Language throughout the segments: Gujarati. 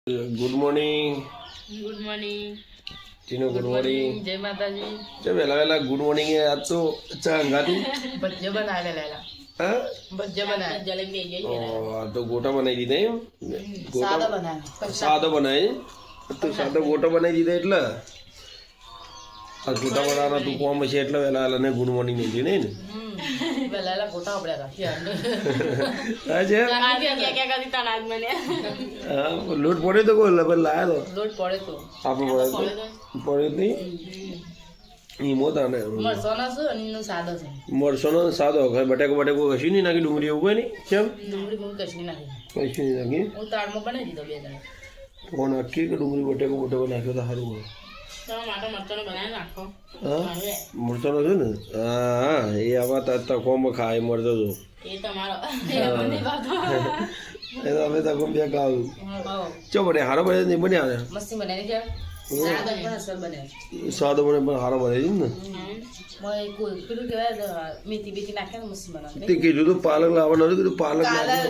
Good morning. Good morning. ટીનો ગુડ મોર્નિંગ. જય માતાજી. ચલ વેલા ગુડ મોર્નિંગ એ આજ તો ચા અંગાતી ભજીયા બનાવેલા લેલા. હા ભજીયા બનાવે જલેબી લઈ જઈએ. આ તો ગોટા બનાવી દીધા એમ. સાદો બનાવે. સાદો બનાવી તો સાદો ગોટો બનાવી દીધા એટલે આ ગોટા બનાવવાના તું કોમ છે એટલે વેલા ને ગુડ મોર્નિંગ નહીં ને વેલા ગોટા આપણે રાખીએ. હા છે હા લોટ પડે તો કોઈ લબર લાયા તો લોટ પડે તો આપણે પડે નહીં ઈમો તાને મરસોનો છે અને એનો સાદો છે. મરસોનો સાદો ઘર બટેકો કશું નહીં નાખી ડુંગળી એવું કોઈ નહીં કેમ ડુંગળી બહુ કશી નાખી. કશું નહીં નાખી હું તાળમાં બનાવી દીધો 2 જણા. તો નાખી કે ડુંગળી બટેકો નાખ્યો તો સારું હોય. માટે મરચાનો બનાવી નાખો. હા મરચાનો છે ને હા એ આવા તકોમાં ખાય મરચો તો એ તમારો એ તો અમે તકો બે ખાવું ચો બને હારો બને નહીં બને આવે મસ્તી બનાવી છે. સાદો પણ અસર બનાવે. સ્વાદ બને પણ હારો બને છે ને પેલું કહેવાય મેથી બેથી નાખે ને મસ્તી બનાવે. તે કીધું તો પાલક લાવવાનું હતું કીધું પાલક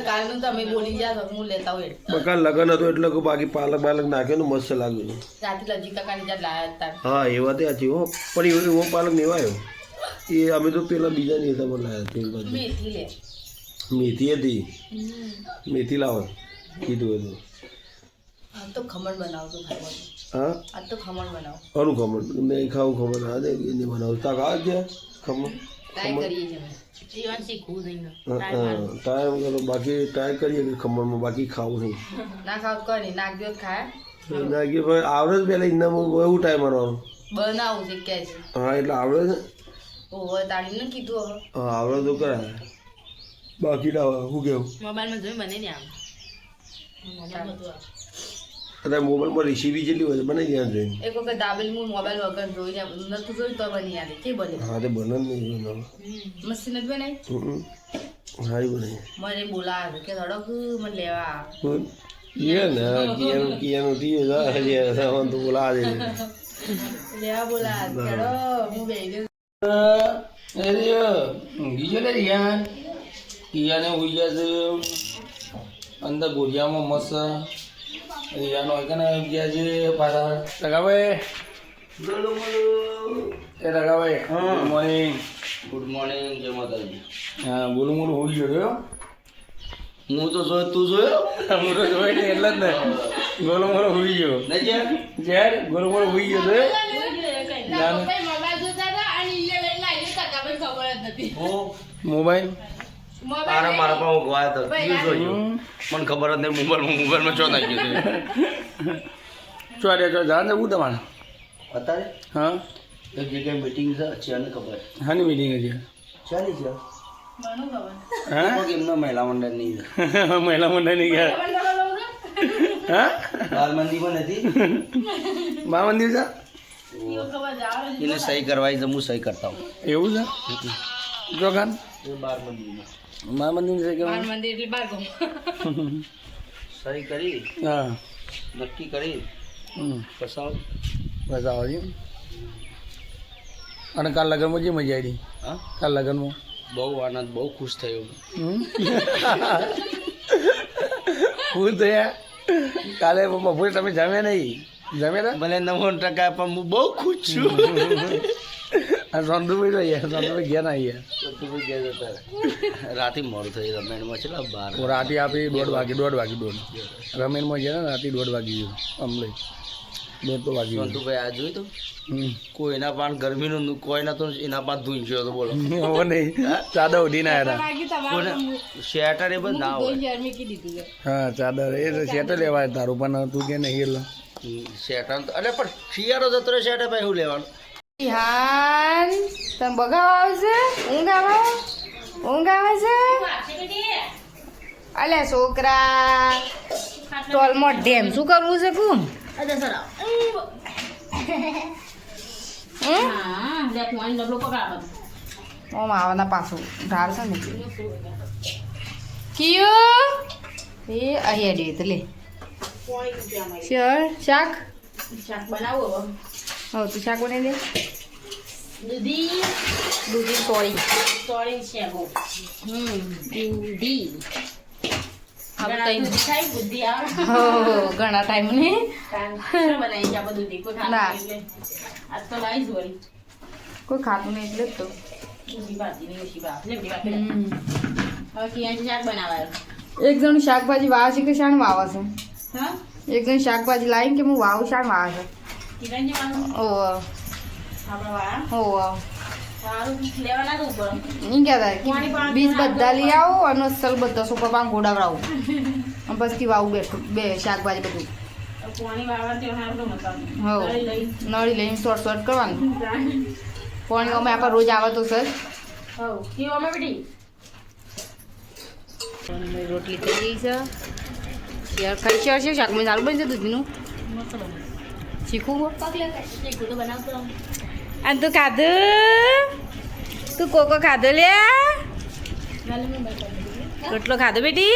કાલનું તમે બોલી ગયા હું લેતા હોય બકા લગન હતું એટલે કે બાકી પાલક નાખ્યો ને મસ્ત લાગ્યું. રાતે લજી કાકાની જ્યાં લાયા હતા. હા એ વાત સાચી હો પણ એવો પાલક નહીં આવ્યો એ અમે તો પેલા બીજા નહીં હતા પણ લાયા તે બાજુ મેથી લે મેથી હતી મેથી લાવો કીધું હતું. આ તો ખમણ બનાવતો ખાવાનું. હા આ તો ખમણ બનાવો. અરું ખમણ મેં ખાવું ખમણ હા દે એને બનાવું તાક આ છે ખમણ ટ્રાય કરીએ છીએ અમે. જીવન શીખવું નહીં. ટ્રાય કરો બાકી ટ્રાય કરીએ કે ખમણમાં બાકી ખાવું નહીં ના ખાવ કોઈ નહીં નાખ દો ખાય નાખી ભાઈ આવડે જ પહેલાં ઇનામાં એવું ટાઈમ મારવાનું બનાવું છે કે છે. હા એટલે આવડે છે ઓહો તાળીને કીધું હવે હા આવડે તો કરાય બાકી ના આવે શું કેવું મોબાઈલમાં જોઈ બને ને આમ અને મોબાઈલમાં રેસીપી જેટલી હોય બનાવી દેવાનું જોઈને એક વખત દાબેલી હું મોબાઈલ વગર જોઈને નતું જોયું તો બની યાદ કે બને હા તે બને જ નહીં મસ્તી નથી બનાવી. સારી બને મને બોલાવે કે ધડક મને લેવા કિયાનું તો બોલા દે લેવા બોલાવે ખેડો હું બેહી ઊંઘી છે ને રિયાન રિયાને ઉઈ ગયા છે અંદર ગોરિયામાં મસ્ત રિયાનો હોય ને ગયા છે પાછા રગાભાઈ એ રગાભાઈ ગુડ મોર્નિંગ. ગુડ મોર્નિંગ જય માતાજી. હા બોલું હોઈ ગયો હું તો જોયો તું જોયો હું તો જોઈ ને એટલે જ ને ગોલો હોઈ ગયો નહીં જ્યાં જ્યારે ગોલો હોઈ ગયો છે મોબાઈલ મારા પણ હું ગવાયો તો તું જોયો મને ખબર જ નહીં મોબાઈલમાં ચો નાખી ગયો ચોરે ચો જા ને હું તમારે અત્યારે હા એક જગ્યાએ મીટિંગ છે ને ખબર હાની મીટિંગ છે ચાલી છે હા એમના મહિલા મંડળની મહિલા મંડળની ગયા હા બાલ મંદિરમાં નથી બા મંદિર છે એને સહી કરવાય તો હું સહી કરતા હું એવું છે જોખાન એ બાર મંદિરમાં બા મંદિર છે કે મંદિર એટલે બાર ગમ સહી કરી હા નક્કી કરી પસાવ બસ આવો છે અને કાલ લગ્નમાં જે મજા આવી હા કાલ લગ્નમાં બહુ આનંદ બહુ ખુશ થયો હું તો યાર કાલે બપોરે તમે જમ્યા નહીં જમ્યા ભલે 90% પણ હું બહુ ખુશ છું હતા સંતુભાઈ તો યાર સંતુભાઈ ગયા ના યાર રાતે મોડું થઈ રમેણમાં છે ને 12 રાતે આપી 1:30 રમેનમાં ગયા ને રાતે 1:30 વાગી ગયું અમલે 1:30 તો વાગી ગયું સંતુભાઈ આ જોયું તો કોઈના પાન ગરમીનું કોઈના તો એના પાન ધૂઈ ગયો તો બોલો હવે નહીં ચાદર ઉઠીને આવ્યા શેટર એ બધું ના હોય હા ચાદર એ શેટર લેવાય તારું પણ તું કે નહીં એટલે શેટર તો અરે પણ શિયાળો જતો રહે શેટર ભાઈ શું લેવાનું હાન તમે બગાવ આવશે ઊંઘ આવે છે અલે છોકરા તોલમાં ડેમ શું કરવું છે કુમ આવવાના પાછું ઢાળ છે ને કયું એ અહીંયા દે લે શાક બનાવો હવે તું શાક બનાવી દે દૂધી સોળી શેકો દૂધી આપણે તઈ થાય બુદ્ધિ આવે હો ઘણા ટાઈમ ને બનાવી આપણે દૂધી કોઈ ના. ખાતું એટલે આજ તો લાવીશ વળી કોઈ ખાતું નહીં એટલે જ તો દૂધી ભાજીની ઓછી ભાવ લે બધી વાત હમ. હવે કિયાનું શાક બનાવવાનું એક જણ શાકભાજી વાવે છે કે શાણ વાવે છે હા એક જણ શાકભાજી લાવીને કે હું વાવું શાણ વાવે છે કિરણ જવાનું ઓવ આપણે વાળા ઓવ સારું લેવાના તો ઉપર નહીં કહેતા કે બીજ બધા લઈ આવો અને અસલ બધા સુપર પાન ગોડાવડાવું અને પછી વાવું બેઠું બે શાકભાજી બધું પાણી વાળવા તે સારું તો મતલબ હો લઈ નળી લઈને શોર્ટ શોર્ટ કરવાનું પાણી અમે આપણે રોજ આવે તો સર હો કેવું અમે બેટી રોટલી થઈ ગઈ છે શેર ખાઈ શેર છે શાકમાં સારું બનશે દૂધનું મસ્ત બને શીખવું એક તો બનાવતો રહું અને તું ખાધું તું કોકો ખાધો લે ગાલે મેં બાર કાઢી દીધી રોટલો ખાધો બેટી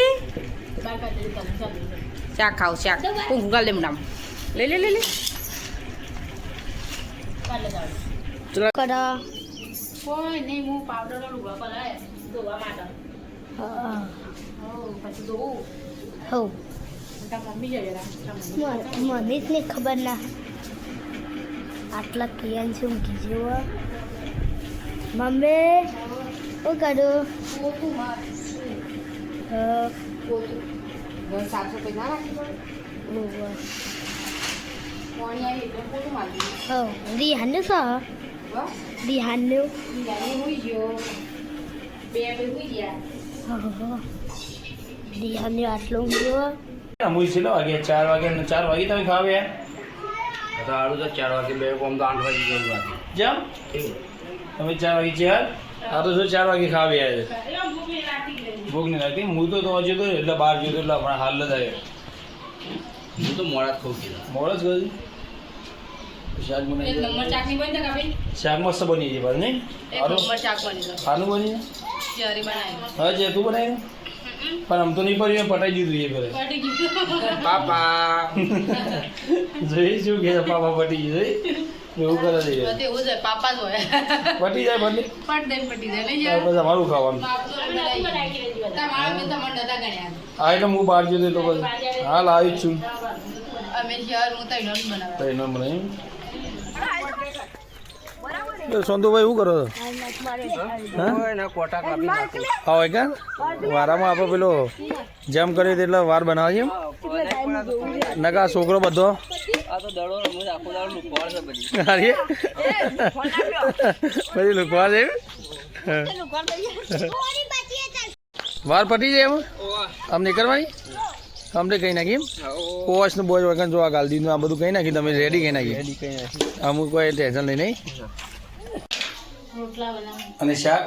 બાર કાઢી દીધી ચાલુ શાક ખાવ શાક હું ગાલે નામ લે લે લે લે કાલે જાવ કડા કોઈ નહીં હું પાવડરનો લુગડો પલાય ધોવા માટે હો પછી ધોવું હો તાર મમ્મી જઈ રહ્યા મને જ નહીં ખબર ના આટલા કિયાન શું કીધું મમ્મી શું કરું ઘર સાફ સફાઈ ના રાખી પડે પાણી આવી એટલે પોતું મારી હો રિહાનું શું વાહ રિહાનું બિયાની હોઈ ગયો બે હોઈ ગયા રિહાનું આટલું ગયો અમુક છે વાગે 4 વાગે 4 વાગે તમે ખાવે યાર સારું તો 4 વાગે બે કોમ તો 8 વાગે જવું લાગે જેમ તમે 4 વાગે ચાર આ તો શું 4 વાગે ખાવે યાર ભૂખ નહીં લાગતી હું તો હજુ તો એટલે બહાર જોયો એટલે હમણાં હાલ જ આવ્યો હું તો મોડા જ ખાઉં છું મોડો જ ગયું શાક એક બનાવી નંબર ચાકની બની તો કાપી શાક મસ્ત બની છે ભાઈ નહીં એક નંબર શાક બની તો ખાનું બની જરી બનાવી હા જે તું બનાવ્યું પણ આમ તો નહીં પડ્યું પટાઈ દીધું એ ઘરે પડી ગયું પાપા જોઈ શું કે પાપા પટી ગયું જોઈ એવું કરે છે તો એવું જ હોય, પાપા જ હોય પટી જાય બદલી પટી જાય નહીં પછી અમારું ખાવાનું બાપ તો તમારા મેં તમને નતા ગણ્યા આ એટલે હું બહાર જતો તો પછી હાલ આવી જ છું અમે શહેર હું તો ઇનોન બનાવવા તો એનો બનાવ્યું સંતુભાઈ શું કરો હા હોય કે વારામાં આપણે પેલો જેમ કરીએ એટલે વાર બનાવીએ એમ નકા છોકરો બધો અરે બધી લુકવા છે વાર પટી જાય એમ આમ નીકળવાની અમને કહી નાખી એમ કોચ નું બોજ વગર જો આ ગાલદીનું આ બધું કહી નાખી તમે રેડી કહી નાખી અમુક કોઈ ટેન્શન લઈ નહીં રોટલા બનાવ અને શાક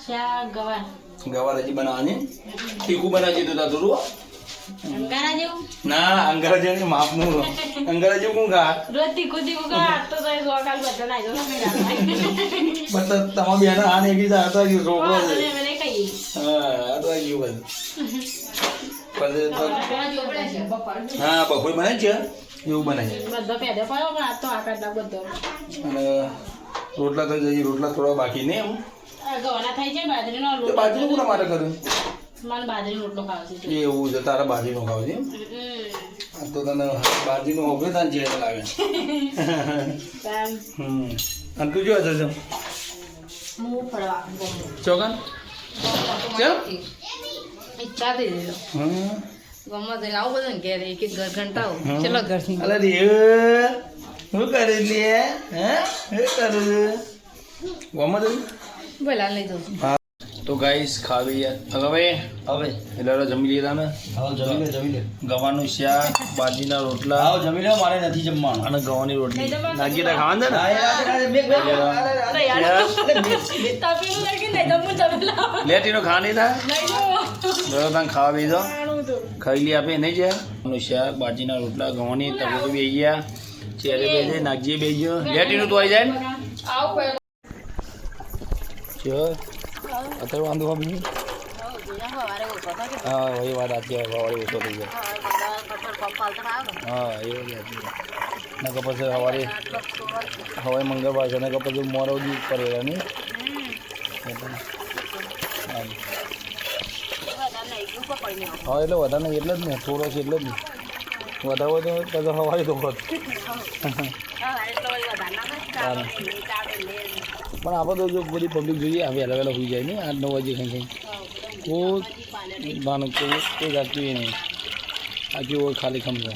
શાક ગવાર ગવાર હજી બનાવવાની તીખું બનાવી દીધું તા થોડું અંગારા જેવું ના અંગારા જેવું માપનું અંગારા જેવું કોણ ખા રોજ તીખું તીખું કા તો સોકાલ બધા નાઈ દો બસ તમારા બેન આ ને કીધા હતા કે છોકરો છે મને કઈ હા આ તો આવી ગયું બધું હા બપોર બનાવી છે એવું બનાવી બધો પેદો પડ્યો પણ આ તો આકાશ ના બધો અને રોટલા તો જઈએ રોટલા થોડા બાકી નહીં એમ ગવાના થાય છે બાજરીનો તો બાજરીનું કોના માટે કર્યું મને બાજરીનો રોટલો ખાવો છે એવું છે તારા બાજરીનો ખાવ છે આ તો તને બાજરીનો હોભે તાન જે લાગે અને તું જો છે હું ફરવા ચોકન કેમ ઈચ્છા થઈ ગઈ ગમત થઈને આવું બધું ને ઘેર એક એક ઘર ઘંટાઓ ચલો ઘર થી અલે રે હું કરે લે હે હે કરે ગમત બોલા લઈ દઉં તો ગાઈસ ખાવી હવે એટલે જમી લીધા ને જમી લે ગવાનું શાક બાજીના રોટલા આવો જમી લે મારે નથી જમવાનું અને ગવાની રોટલી નાગી ખાવાનું તપેલું લઈને નહીં તો હું તપેલા લેટીનો ખાવાની થાય નહીં બરોબર તમે ખાવા બેસો ખાઈ લી આપે નહીં છે શાક બાજીના રોટલા ગવાની તપેલું બે ગયા ચેરે બે જાય નાગજી બે ગયો લેટીનું તો આવી જાય ને આવું ચો અત્યારે વાંધો બી હા એ વાત અત્યારે સવારે ઓછો થઈ જાય હા એ વાત નકર પછી સવારે હવે મંગળવાર છે નકર પછી મોરવજી કરેલા નહીં એટલે હા એટલે વધારે નહીં એટલે જ ને થોડો છે એટલે જ ને વધારે હોય તો પછી હવાય તો હોત પણ આપણે તો જો બધી પબ્લિક જોઈએ આ વહેલા વહેલા હોઈ જાય નહીં 8-9 વાગે કંઈ કોઈ બાનું કોઈ જાતતું નહીં આખી ઓર ખાલી ખમ છે